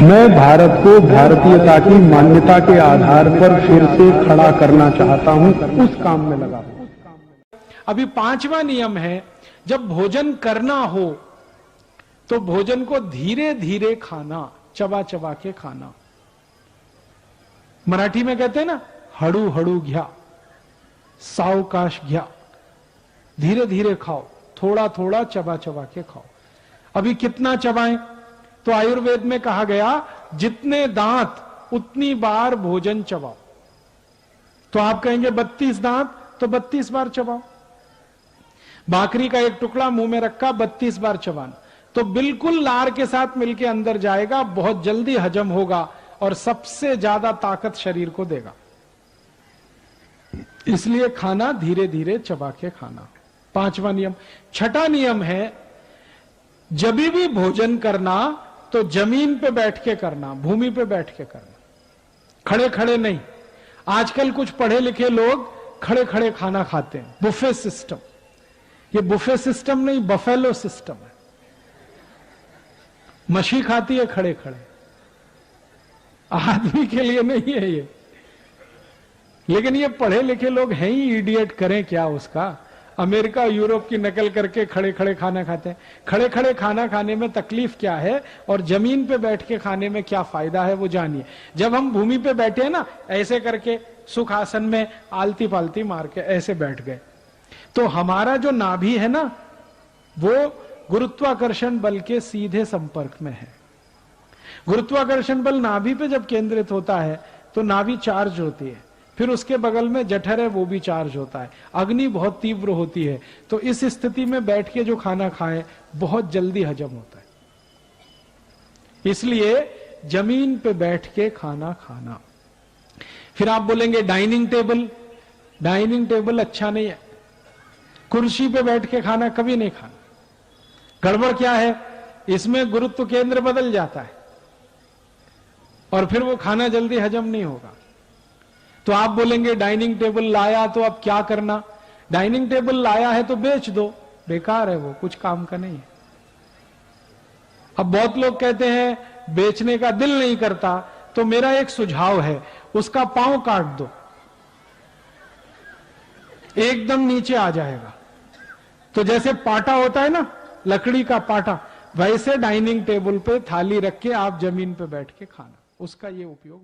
मैं भारत को भारतीयता की मान्यता के आधार पर फिर से खड़ा करना चाहता हूं, उस काम में लगा हूं। अभी 5वां नियम है, जब भोजन करना हो तो भोजन को धीरे धीरे खाना, चबा चबा के खाना। मराठी में कहते हैं ना, हड़ू हड़ू घ्या, सावकाश घ्या, धीरे धीरे खाओ, थोड़ा थोड़ा चबा चबा के खाओ। अभी कितना चबाएं? तो आयुर्वेद में कहा गया, जितने दांत उतनी बार भोजन चबाओ। तो आप कहेंगे 32 दांत, तो 32 बार चबाओ। भाकरी का एक टुकड़ा मुंह में रखा, 32 बार चबाना, तो बिल्कुल लार के साथ मिलके अंदर जाएगा, बहुत जल्दी हजम होगा और सबसे ज्यादा ताकत शरीर को देगा। इसलिए खाना धीरे धीरे चबा के खाना, 5वां नियम। 6ठा नियम है, जब भी भोजन करना तो जमीन पे बैठ के करना, भूमि पे बैठ के करना, खड़े खड़े नहीं। आजकल कुछ पढ़े लिखे लोग खड़े खड़े खाना खाते हैं, बुफे सिस्टम। ये बुफे सिस्टम नहीं, बफेलो सिस्टम है। मछली खाती है खड़े खड़े, आदमी के लिए नहीं है ये। लेकिन ये पढ़े लिखे लोग हैं ही इडियट, करें क्या उसका। अमेरिका यूरोप की नकल करके खड़े खड़े खाना खाते हैं। खड़े खड़े खाना खाने में तकलीफ क्या है और जमीन पे बैठ के खाने में क्या फायदा है, वो जानिए। जब हम भूमि पे बैठे हैं ना, ऐसे करके सुखासन में आलती पालती मार के ऐसे बैठ गए, तो हमारा जो नाभि है ना, वो गुरुत्वाकर्षण बल के सीधे संपर्क में है। गुरुत्वाकर्षण बल नाभि पे जब केंद्रित होता है तो नाभि चार्ज होती है, फिर उसके बगल में जठर है, वो भी चार्ज होता है। अग्नि बहुत तीव्र होती है, तो इस स्थिति में बैठ के जो खाना खाएं बहुत जल्दी हजम होता है। इसलिए जमीन पे बैठ के खाना खाना। फिर आप बोलेंगे डाइनिंग टेबल, डाइनिंग टेबल अच्छा नहीं है, कुर्सी पे बैठ के खाना कभी नहीं खाना। गड़बड़ क्या है, इसमें गुरुत्व केंद्र बदल जाता है और फिर वो खाना जल्दी हजम नहीं होगा। तो आप बोलेंगे डाइनिंग टेबल लाया तो अब क्या करना? डाइनिंग टेबल लाया है तो बेच दो, बेकार है वो, कुछ काम का नहीं है। अब बहुत लोग कहते हैं बेचने का दिल नहीं करता, तो मेरा एक सुझाव है, उसका पांव काट दो, एकदम नीचे आ जाएगा। तो जैसे पाटा होता है ना, लकड़ी का पाटा, वैसे डाइनिंग टेबल पे थाली रख के आप जमीन पे बैठ के खाना, उसका ये उपयोग।